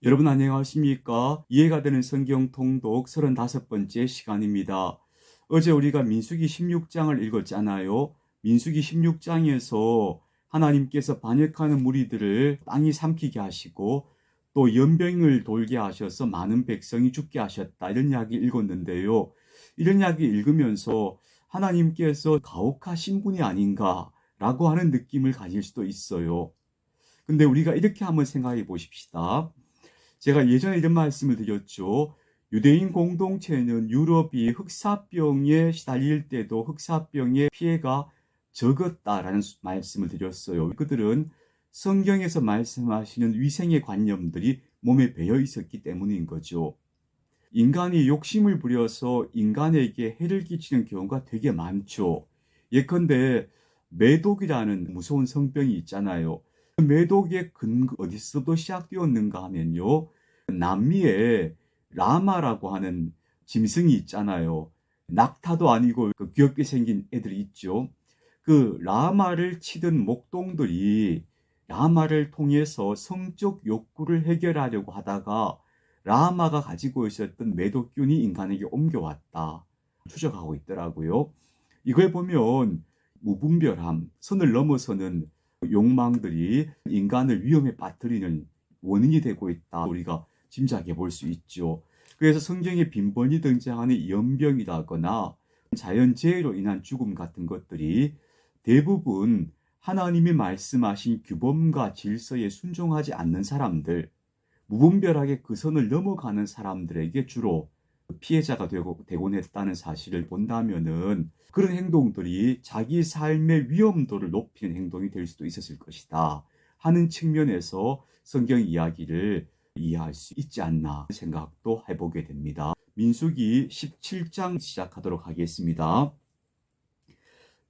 여러분 안녕하십니까? 이해가 되는 성경 통독 35번째 시간입니다. 어제 우리가 민수기 16장을 읽었잖아요. 민수기 16장에서 하나님께서 반역하는 무리들을 땅이 삼키게 하시고 또 연병을 돌게 하셔서 많은 백성이 죽게 하셨다. 이런 이야기 읽었는데요. 이런 이야기 읽으면서 하나님께서 가혹하신 분이 아닌가라고 하는 느낌을 가질 수도 있어요. 근데 우리가 이렇게 한번 생각해 보십시다. 제가 예전에 이런 말씀을 드렸죠. 유대인 공동체는 유럽이 흑사병에 시달릴 때도 흑사병의 피해가 적었다라는 말씀을 드렸어요. 그들은 성경에서 말씀하시는 위생의 관념들이 몸에 배어 있었기 때문인 거죠. 인간이 욕심을 부려서 인간에게 해를 끼치는 경우가 되게 많죠. 예컨대 매독이라는 무서운 성병이 있잖아요. 매독의 근거 어디서도 시작되었는가 하면요. 남미에 라마라고 하는 짐승이 있잖아요. 낙타도 아니고 귀엽게 생긴 애들이 있죠. 그 라마를 치던 목동들이 라마를 통해서 성적 욕구를 해결하려고 하다가 라마가 가지고 있었던 매독균이 인간에게 옮겨왔다. 추적하고 있더라고요. 이걸 보면 무분별함, 선을 넘어서는 욕망들이 인간을 위험에 빠뜨리는 원인이 되고 있다. 우리가 짐작해 볼 수 있죠. 그래서 성경에 빈번히 등장하는 연병이라거나 자연재해로 인한 죽음 같은 것들이 대부분 하나님이 말씀하신 규범과 질서에 순종하지 않는 사람들, 무분별하게 그 선을 넘어가는 사람들에게 주로 피해자가 되곤 했다는 사실을 본다면은 그런 행동들이 자기 삶의 위험도를 높이는 행동이 될 수도 있었을 것이다 하는 측면에서 성경 이야기를 이해할 수 있지 않나 생각도 해보게 됩니다. 민수기 17장 시작하도록 하겠습니다.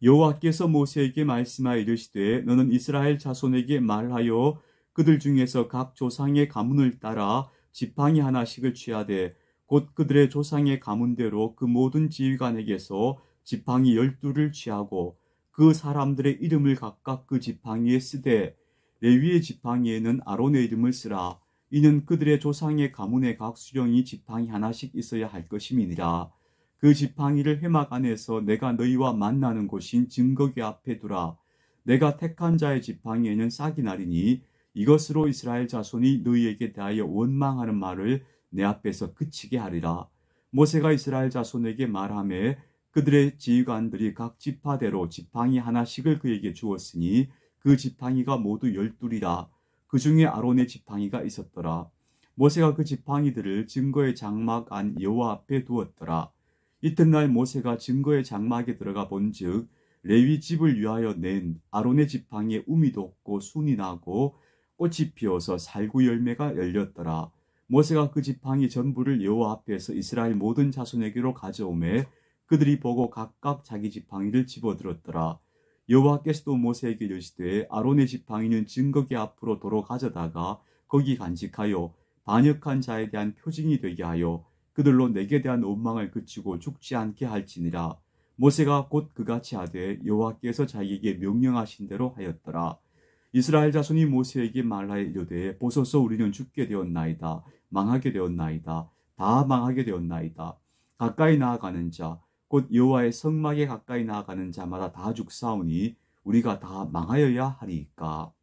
여호와께서 모세에게 말씀하여 이르시되 너는 이스라엘 자손에게 말하여 그들 중에서 각 조상의 가문을 따라 지팡이 하나씩을 취하되 곧 그들의 조상의 가문대로 그 모든 지휘관에게서 지팡이 12를 취하고 그 사람들의 이름을 각각 그 지팡이에 쓰되 레위의 지팡이에는 아론의 이름을 쓰라. 이는 그들의 조상의 가문의 각 수령이 지팡이 하나씩 있어야 할 것임이니라. 그 지팡이를 회막 안에서 내가 너희와 만나는 곳인 증거궤 앞에 두라. 내가 택한 자의 지팡이에는 싹이 나리니 이것으로 이스라엘 자손이 너희에게 대하여 원망하는 말을 내 앞에서 그치게 하리라. 모세가 이스라엘 자손에게 말하매 그들의 지휘관들이 각 지파대로 지팡이 하나씩을 그에게 주었으니 그 지팡이가 모두 12이라. 그 중에 아론의 지팡이가 있었더라. 모세가 그 지팡이들을 증거의 장막 안 여호와 앞에 두었더라. 이튿날 모세가 증거의 장막에 들어가 본즉 레위 집을 위하여 낸 아론의 지팡이에 우미 돋고 순이 나고 꽃이 피어서 살구 열매가 열렸더라. 모세가 그 지팡이 전부를 여호와 앞에서 이스라엘 모든 자손에게로 가져오매 그들이 보고 각각 자기 지팡이를 집어들었더라. 여호와께서도 모세에게 이르시되 아론의 지팡이는 증거궤 앞으로 도로 가져다가 거기 간직하여 반역한 자에 대한 표징이 되게 하여 그들로 내게 대한 원망을 그치고 죽지 않게 할지니라. 모세가 곧 그같이 하되 여호와께서 자기에게 명령하신 대로 하였더라. 이스라엘 자손이 모세에게 말하여 이르되 보소서 우리는 죽게 되었나이다. 망하게 되었나이다. 다 망하게 되었나이다. 가까이 나아가는 자 곧 여호와의 성막에 가까이 나아가는 자마다 다 죽사오니 우리가 다 망하여야 하리이까.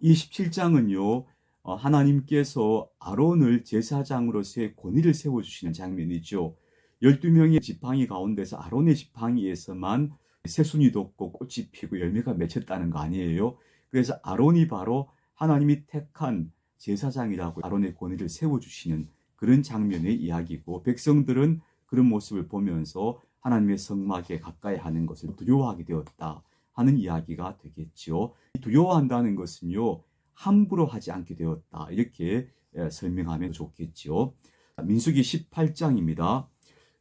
이 17장은요. 하나님께서 아론을 제사장으로서의 권위를 세워주시는 장면이죠. 12명의 지팡이 가운데서 아론의 지팡이에서만 새순이 돋고 꽃이 피고 열매가 맺혔다는 거 아니에요. 그래서 아론이 바로 하나님이 택한 제사장이라고 아론의 권위를 세워주시는 그런 장면의 이야기고, 백성들은 그런 모습을 보면서 하나님의 성막에 가까이 하는 것을 두려워하게 되었다 하는 이야기가 되겠죠. 두려워한다는 것은요, 함부로 하지 않게 되었다, 이렇게 설명하면 좋겠죠. 민수기 18장입니다.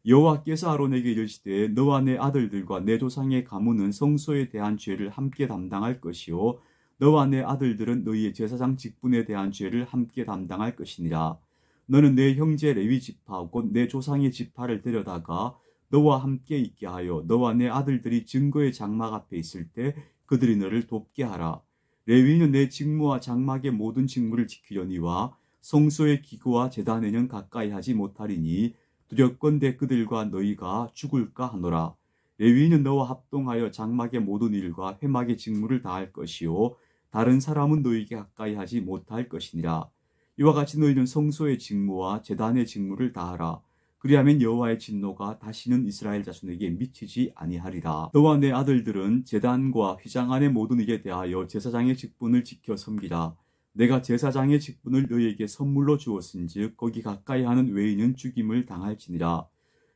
여호와께서 아론에게 이르시되 너와 내 아들들과 내 조상의 가문은 성소에 대한 죄를 함께 담당할 것이요 너와 내 아들들은 너희의 제사장 직분에 대한 죄를 함께 담당할 것이니라. 너는 내 형제 레위 지파 곧 내 조상의 지파를 데려다가 너와 함께 있게 하여 너와 내 아들들이 증거의 장막 앞에 있을 때 그들이 너를 돕게 하라. 레위인은 내 직무와 장막의 모든 직무를 지키려니와 성소의 기구와 제단에는 가까이 하지 못하리니 두렵건대 그들과 너희가 죽을까 하노라. 레위인은 너와 합동하여 장막의 모든 일과 회막의 직무를 다할 것이요 다른 사람은 너희에게 가까이 하지 못할 것이니라. 이와 같이 너희는 성소의 직무와 제단의 직무를 다하라. 그리하면 여호와의 진노가 다시는 이스라엘 자손에게 미치지 아니하리라. 너와 내 아들들은 제단과 휘장 안의 모든 일에 대하여 제사장의 직분을 지켜 섬기라. 내가 제사장의 직분을 너희에게 선물로 주었은즉 거기 가까이 하는 외인은 죽임을 당할지니라.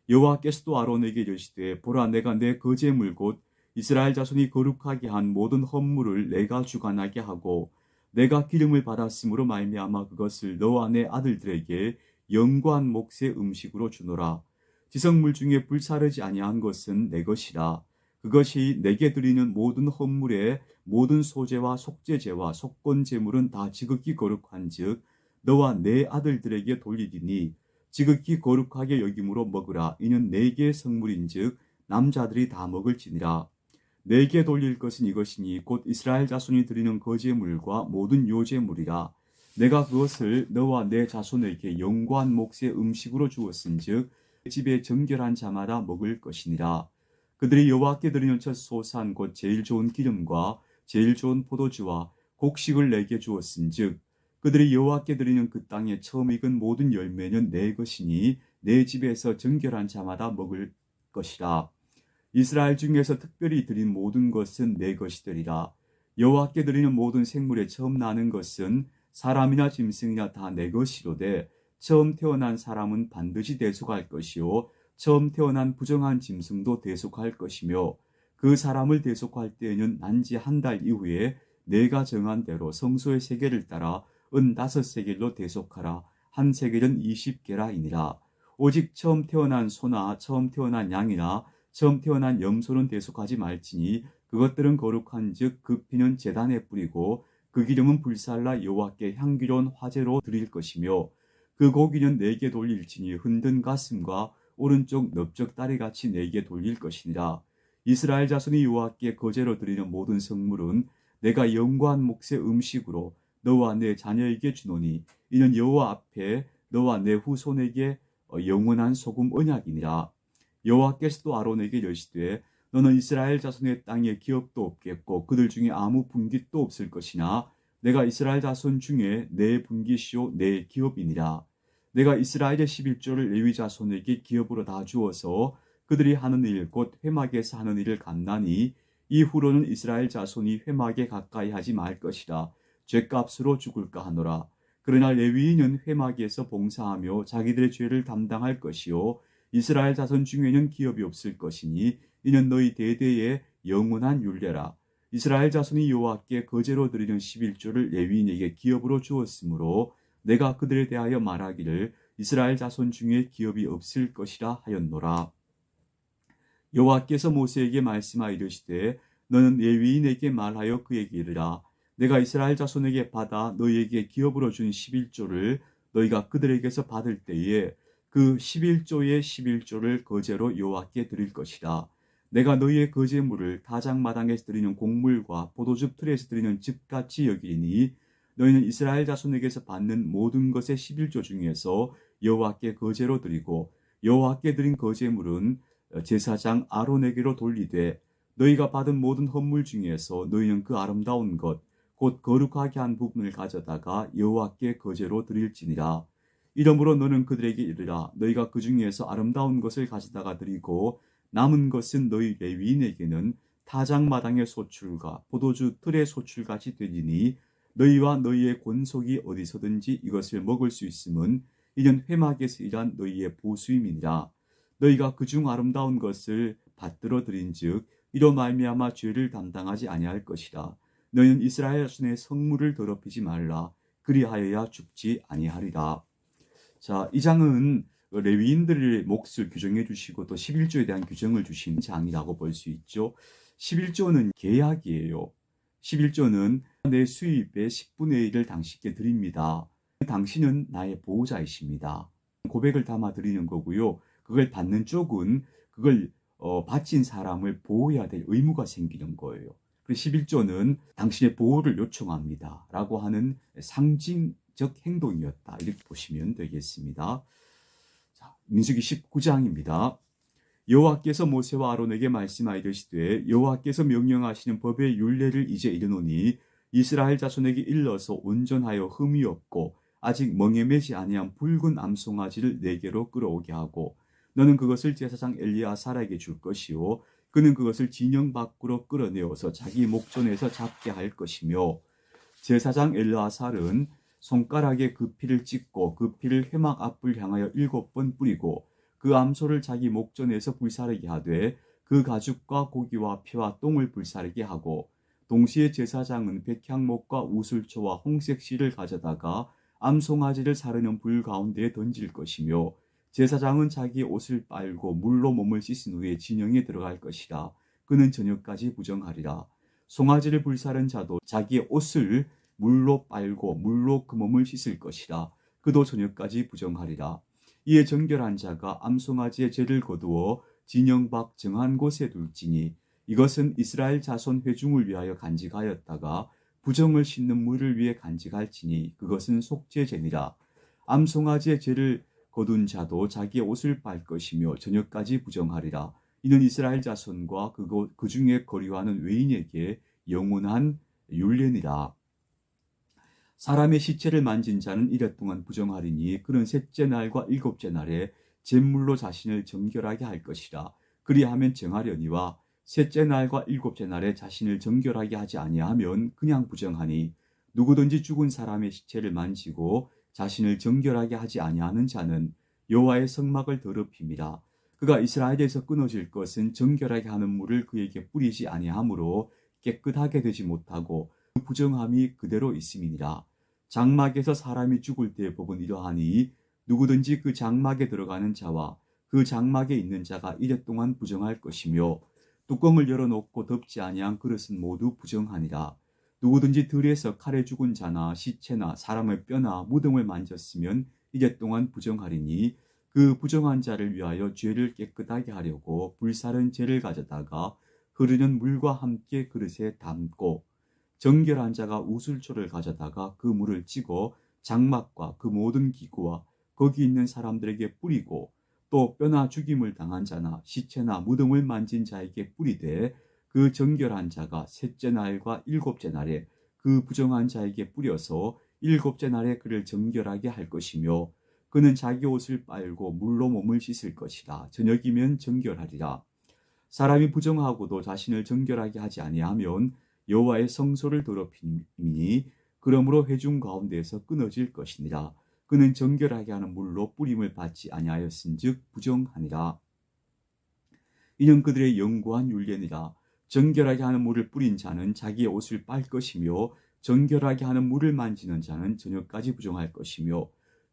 여호와께서도 아론에게 이르시되 보라 내가 내 거제물 곧 이스라엘 자손이 거룩하게 한 모든 헌물을 내가 주관하게 하고 내가 기름을 받았으므로 말미암아 그것을 너와 내 아들들에게 영구한 몫의 음식으로 주노라. 지성물 중에 불사르지 아니한 것은 내 것이라. 그것이 내게 드리는 모든 헌물의 모든 소제와 속죄제와 속건제물은 다 지극히 거룩한즉 너와 내 아들들에게 돌리리니 지극히 거룩하게 여김으로 먹으라. 이는 내게 성물인즉 남자들이 다 먹을지니라. 내게 돌릴 것은 이것이니 곧 이스라엘 자손이 드리는 거제물과 모든 요제물이라. 내가 그것을 너와 내 자손에게 영구한 몫의 음식으로 주었은즉 집에 정결한 자마다 먹을 것이니라. 그들이 여호와께 드리는 첫 소산 곧 제일 좋은 기름과 제일 좋은 포도주와 곡식을 내게 주었은즉 그들이 여호와께 드리는 그 땅에 처음 익은 모든 열매는 내 것이니 내 집에서 정결한 자마다 먹을 것이라. 이스라엘 중에서 특별히 드린 모든 것은 내 것이 되리라. 여호와께 드리는 모든 생물에 처음 나는 것은 사람이나 짐승이나 다 내 것이로되 처음 태어난 사람은 반드시 대속할 것이요 처음 태어난 부정한 짐승도 대속할 것이며 그 사람을 대속할 때에는 난지 한 달 이후에 내가 정한 대로 성소의 세겔을 따라 은 5세겔로 대속하라. 한 세겔은 20게라이니라. 오직 처음 태어난 소나 처음 태어난 양이나 처음 태어난 염소는 대속하지 말지니 그것들은 거룩한즉 그 피는 제단에 뿌리고 그 기름은 불살라 여호와께 향기로운 화제로 드릴 것이며 그 고기는 내게 돌릴지니 흔든 가슴과 오른쪽 넓적 다리같이 내게 돌릴 것이니라. 이스라엘 자손이 여호와께 거제로 드리는 모든 성물은 내가 영구한 몫의 음식으로 너와 내 자녀에게 주노니 이는 여호와 앞에 너와 내 후손에게 영원한 소금 언약이니라. 여호와께서도 아론에게 이르시되 너는 이스라엘 자손의 땅에 기업도 없겠고 그들 중에 아무 분깃도 없을 것이나 내가 이스라엘 자손 중에 내 분깃이요 내 기업이니라. 내가 이스라엘의 11조를 레위 자손에게 기업으로 다 주어서 그들이 하는 일 곧 회막에서 하는 일을 감나니 이후로는 이스라엘 자손이 회막에 가까이 하지 말 것이라. 죄값으로 죽을까 하노라. 그러나 레위인은 회막에서 봉사하며 자기들의 죄를 담당할 것이요 이스라엘 자손 중에는 기업이 없을 것이니 이는 너희 대대의 영원한 율례라. 이스라엘 자손이 여호와께 거제로 드리는 11조를 레위인에게 기업으로 주었으므로 내가 그들에 대하여 말하기를 이스라엘 자손 중에 기업이 없을 것이라 하였노라. 여호와께서 모세에게 말씀하여 이르시되 너는 레위인에게 말하여 그에게 이르라. 내가 이스라엘 자손에게 받아 너희에게 기업으로 준 11조를 너희가 그들에게서 받을 때에 그 11조의 11조를 거제로 여호와께 드릴 것이라. 내가 너희의 거제물을 타작마당에서 드리는 곡물과 포도즙 틀에서 드리는 즙같이 여기니 너희는 이스라엘 자손에게서 받는 모든 것의 11조 중에서 여호와께 거제로 드리고 여호와께 드린 거제물은 제사장 아론에게로 돌리되 너희가 받은 모든 헌물 중에서 너희는 그 아름다운 것 곧 거룩하게 한 부분을 가져다가 여호와께 거제로 드릴지니라. 이러므로 너는 그들에게 이르라. 너희가 그 중에서 아름다운 것을 가져다가 드리고 남은 것은 너희 레위인에게는 타작마당의 소출과 포도주 틀의 소출같이 되리니 너희와 너희의 권속이 어디서든지 이것을 먹을 수 있음은 이는 회막에서 일한 너희의 보수임이니라. 너희가 그중 아름다운 것을 받들어 드린즉 이로 말미암아 죄를 담당하지 아니할 것이라. 너희는 이스라엘 자손의 성물을 더럽히지 말라. 그리하여야 죽지 아니하리라. 자, 이 장은 레위인들의 몫을 규정해 주시고 또 11조에 대한 규정을 주신 장이라고 볼 수 있죠. 11조는 계약이에요. 11조는 내 수입의 10분의 1을 당신께 드립니다. 당신은 나의 보호자이십니다. 고백을 담아 드리는 거고요. 그걸 받는 쪽은 그걸 바친 사람을 보호해야 될 의무가 생기는 거예요. 그리고 11조는 당신의 보호를 요청합니다 라고 하는 상징적 행동이었다, 이렇게 보시면 되겠습니다. 자, 민수기 19장입니다. 여호와께서 모세와 아론에게 말씀하시되 여호와께서 명령하시는 법의 율례를 이제 이르노니 이스라엘 자손에게 일러서 온전하여 흠이 없고 아직 멍에매지 아니한 붉은 암송아지를 네개로 끌어오게 하고 너는 그것을 제사장 엘리야살에게 줄 것이요 그는 그것을 진영 밖으로 끌어내어서 자기 목전에서 잡게 할 것이며 제사장 엘리야살은 손가락에 그 피를 찍고 그 피를 회막 앞을 향하여 7번 뿌리고 그 암소를 자기 목전에서 불사르게 하되 그 가죽과 고기와 피와 똥을 불사르게 하고 동시에 제사장은 백향목과 우슬초와 홍색 실을 가져다가 암송아지를 사르는 불 가운데에 던질 것이며 제사장은 자기 옷을 빨고 물로 몸을 씻은 후에 진영에 들어갈 것이라. 그는 저녁까지 부정하리라. 송아지를 불사른 자도 자기의 옷을 물로 빨고 물로 그 몸을 씻을 것이라. 그도 저녁까지 부정하리라. 이에 정결한 자가 암송아지의 죄를 거두어 진영 밖 정한 곳에 둘지니 이것은 이스라엘 자손 회중을 위하여 간직하였다가 부정을 씻는 물을 위해 간직할지니 그것은 속죄죄니라. 암송아지의 죄를 거둔 자도 자기의 옷을 빨 것이며 저녁까지 부정하리라. 이는 이스라엘 자손과 그 중에 거류하는 외인에게 영원한 율례니라. 사람의 시체를 만진 자는 이래 동안 부정하리니 그는 셋째 날과 일곱째 날에 잿물로 자신을 정결하게 할 것이라. 그리하면 정하려니와 셋째 날과 일곱째 날에 자신을 정결하게 하지 아니하면 그냥 부정하니 누구든지 죽은 사람의 시체를 만지고 자신을 정결하게 하지 아니하는 자는 여호와의 성막을 더럽힙니다. 그가 이스라엘에서 끊어질 것은 정결하게 하는 물을 그에게 뿌리지 아니하므로 깨끗하게 되지 못하고 그 부정함이 그대로 있음이니라. 장막에서 사람이 죽을 때의 법은 이러하니 누구든지 그 장막에 들어가는 자와 그 장막에 있는 자가 이래 동안 부정할 것이며 뚜껑을 열어놓고 덮지 아니한 그릇은 모두 부정하니라. 누구든지 들에서 칼에 죽은 자나 시체나 사람의 뼈나 무덤을 만졌으면 이래 동안 부정하리니 그 부정한 자를 위하여 죄를 깨끗하게 하려고 불사른 재를 가져다가 흐르는 물과 함께 그릇에 담고 정결한 자가 우슬초를 가져다가 그 물을 찍어 장막과 그 모든 기구와 거기 있는 사람들에게 뿌리고 또 뼈나 죽임을 당한 자나 시체나 무덤을 만진 자에게 뿌리되 그 정결한 자가 셋째 날과 일곱째 날에 그 부정한 자에게 뿌려서 일곱째 날에 그를 정결하게 할 것이며 그는 자기 옷을 빨고 물로 몸을 씻을 것이라. 저녁이면 정결하리라. 사람이 부정하고도 자신을 정결하게 하지 아니하면 여호와의 성소를 더럽히니 그러므로 회중 가운데에서 끊어질 것이니라. 그는 정결하게 하는 물로 뿌림을 받지 아니하였은즉 부정하니라. 이는 그들의 영구한 율례니라. 정결하게 하는 물을 뿌린 자는 자기의 옷을 빨 것이며 정결하게 하는 물을 만지는 자는 저녁까지 부정할 것이며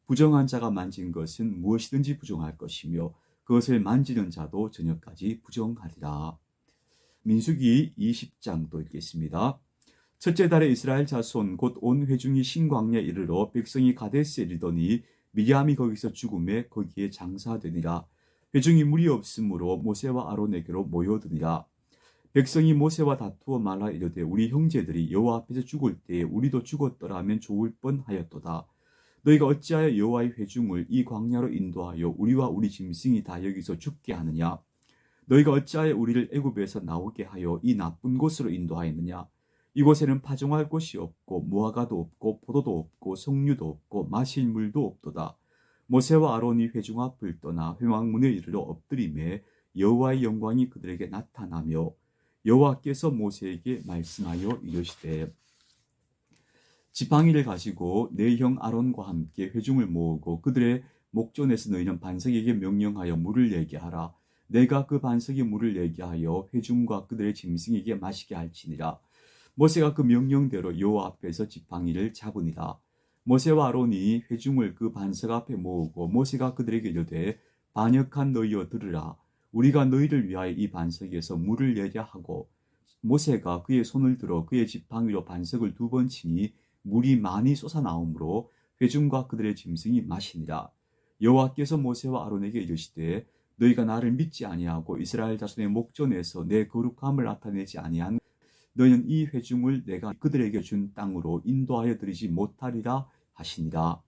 부정한 자가 만진 것은 무엇이든지 부정할 것이며 그것을 만지는 자도 저녁까지 부정하리라. 민수기 20장도 읽겠습니다. 첫째 달에 이스라엘 자손 곧 온 회중이 신광야에 이르러 백성이 가데스에 이르더니 미리암이 거기서 죽음에 거기에 장사되니라. 회중이 물이 없으므로 모세와 아론에게로 모여드니라. 백성이 모세와 다투어 말하 이르되 우리 형제들이 여호와 앞에서 죽을 때에 우리도 죽었더라 하면 좋을 뻔하였도다. 너희가 어찌하여 여호와의 회중을 이 광야로 인도하여 우리와 우리 짐승이 다 여기서 죽게 하느냐? 너희가 어찌하여 우리를 애굽에서 나오게 하여 이 나쁜 곳으로 인도하였느냐? 이곳에는 파종할 곳이 없고 무화과도 없고 포도도 없고 석류도 없고 마실 물도 없도다. 모세와 아론이 회중 앞을 떠나 회막문에 이르러 엎드리매 여호와의 영광이 그들에게 나타나며 여호와께서 모세에게 말씀하여 이르시되 지팡이를 가지고 내 형 아론과 함께 회중을 모으고 그들의 목전에서 너희는 반석에게 명령하여 물을 내게 하라. 내가 그 반석에 물을 내게 하여 회중과 그들의 짐승에게 마시게 할지니라. 모세가 그 명령대로 여호와 앞에서 지팡이를 잡으니라. 모세와 아론이 회중을 그 반석 앞에 모으고 모세가 그들에게 이르되 반역한 너희여 들으라. 우리가 너희를 위하여 이 반석에서 물을 내려 하고 모세가 그의 손을 들어 그의 지팡이로 반석을 2번 치니 물이 많이 솟아나오므로 회중과 그들의 짐승이 마시니라. 여호와께서 모세와 아론에게 이르시되 너희가 나를 믿지 아니하고 이스라엘 자손의 목전에서 내 거룩함을 나타내지 아니한 너희는 이 회중을 내가 그들에게 준 땅으로 인도하여 드리지 못하리라 하시니라.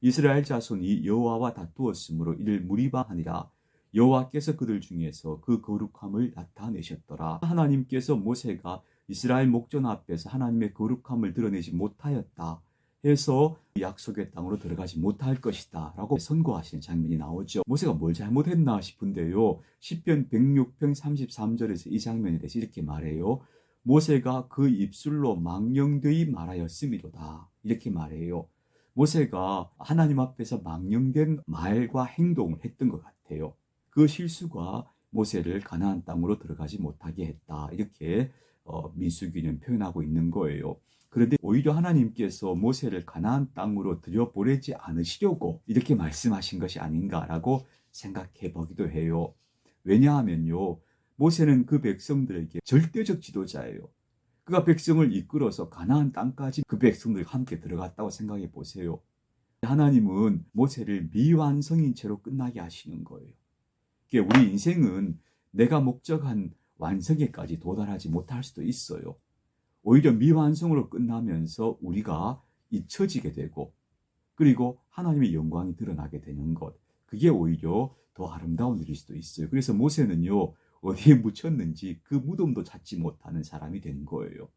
이스라엘 자손이 여호와와 다투었으므로 이를 무리방하니라. 여호와께서 그들 중에서 그 거룩함을 나타내셨더라. 하나님께서 모세가 이스라엘 목전 앞에서 하나님의 거룩함을 드러내지 못하였다 해서 약속의 땅으로 들어가지 못할 것이다 라고 선고하시는 장면이 나오죠. 모세가 뭘 잘못했나 싶은데요. 시편 106편 33절에서 이 장면에 대해서 이렇게 말해요. 모세가 그 입술로 망령되이 말하였음이로다. 이렇게 말해요. 모세가 하나님 앞에서 망령된 말과 행동을 했던 것 같아요. 그 실수가 모세를 가나안 땅으로 들어가지 못하게 했다. 이렇게 민수기는 표현하고 있는 거예요. 그런데 오히려 하나님께서 모세를 가나안 땅으로 들여보내지 않으시려고 이렇게 말씀하신 것이 아닌가라고 생각해 보기도 해요. 왜냐하면요, 모세는 그 백성들에게 절대적 지도자예요. 그가 백성을 이끌어서 가나안 땅까지 그 백성들과 함께 들어갔다고 생각해 보세요. 하나님은 모세를 미완성인 채로 끝나게 하시는 거예요. 우리 인생은 내가 목적한 완성에까지 도달하지 못할 수도 있어요. 오히려 미완성으로 끝나면서 우리가 잊혀지게 되고, 그리고 하나님의 영광이 드러나게 되는 것, 그게 오히려 더 아름다운 일일 수도 있어요. 그래서 모세는요, 어디에 묻혔는지 그 무덤도 찾지 못하는 사람이 된 거예요.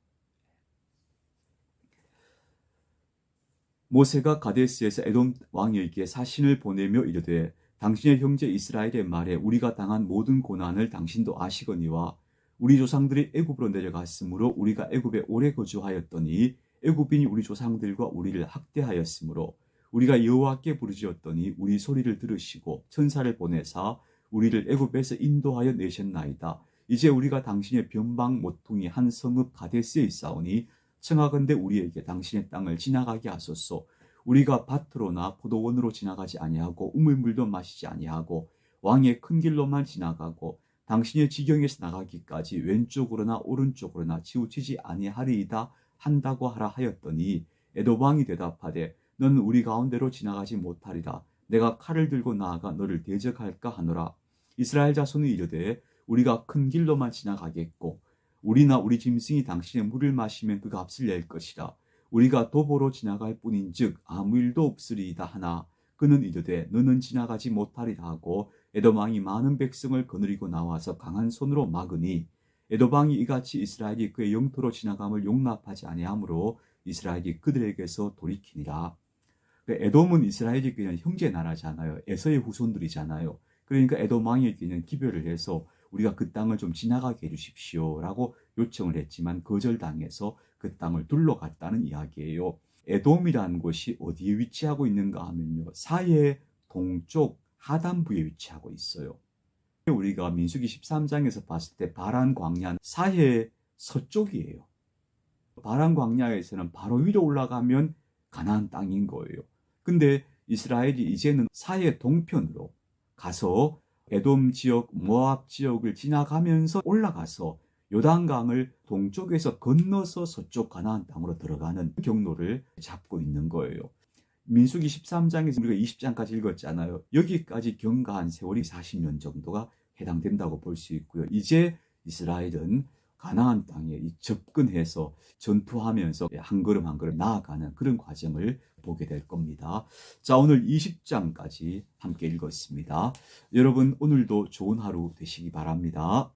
모세가 가데스에서 에돔 왕에게 사신을 보내며 이르되 당신의 형제 이스라엘의 말에 우리가 당한 모든 고난을 당신도 아시거니와 우리 조상들이 애굽으로 내려갔으므로 우리가 애굽에 오래 거주하였더니 애굽인이 우리 조상들과 우리를 학대하였으므로 우리가 여호와께 부르짖었더니 우리 소리를 들으시고 천사를 보내사 우리를 애굽에서 인도하여 내셨나이다. 이제 우리가 당신의 변방 모퉁이 한 성읍 가데스에 있사오니 청하건대 우리에게 당신의 땅을 지나가게 하소서. 우리가 밭으로나 포도원으로 지나가지 아니하고 우물물도 마시지 아니하고 왕의 큰 길로만 지나가고 당신의 지경에서 나가기까지 왼쪽으로나 오른쪽으로나 치우치지 아니하리이다 한다고 하라 하였더니 에돔 왕이 대답하되 너는 우리 가운데로 지나가지 못하리라. 내가 칼을 들고 나아가 너를 대적할까 하노라. 이스라엘 자손이 이르되 우리가 큰 길로만 지나가겠고 우리나 우리 짐승이 당신의 물을 마시면 그 값을 낼 것이라. 우리가 도보로 지나갈 뿐인즉 아무 일도 없으리이다 하나 그는 이르되 너는 지나가지 못하리라 하고 에돔 왕이 많은 백성을 거느리고 나와서 강한 손으로 막으니 에돔 왕이 이같이 이스라엘이 그의 영토로 지나감을 용납하지 아니하므로 이스라엘이 그들에게서 돌이키니라. 에돔은 이스라엘에게는 형제 나라잖아요. 에서의 후손들이잖아요. 그러니까 에돔 왕에게는 기별을 해서 우리가 그 땅을 좀 지나가게 해주십시오 라고 요청을 했지만 거절당해서 그 땅을 둘러갔다는 이야기예요. 에돔이라는 곳이 어디에 위치하고 있는가 하면요, 사해 동쪽 하단부에 위치하고 있어요. 우리가 민수기 13장에서 봤을 때 바란 광야는 사해 서쪽이에요. 바란 광야에서는 바로 위로 올라가면 가나안 땅인 거예요. 근데 이스라엘이 이제는 사해 동편으로 가서 에돔 지역, 모압 지역을 지나가면서 올라가서 요단강을 동쪽에서 건너서 서쪽 가나안 땅으로 들어가는 경로를 잡고 있는 거예요. 민수기 13장에서 우리가 20장까지 읽었잖아요. 여기까지 경과한 세월이 40년 정도가 해당된다고 볼 수 있고요. 이제 이스라엘은 가나안 땅에 접근해서 전투하면서 한 걸음 한 걸음 나아가는 그런 과정을 보게 될 겁니다. 자, 오늘 20장까지 함께 읽었습니다. 여러분 오늘도 좋은 하루 되시기 바랍니다.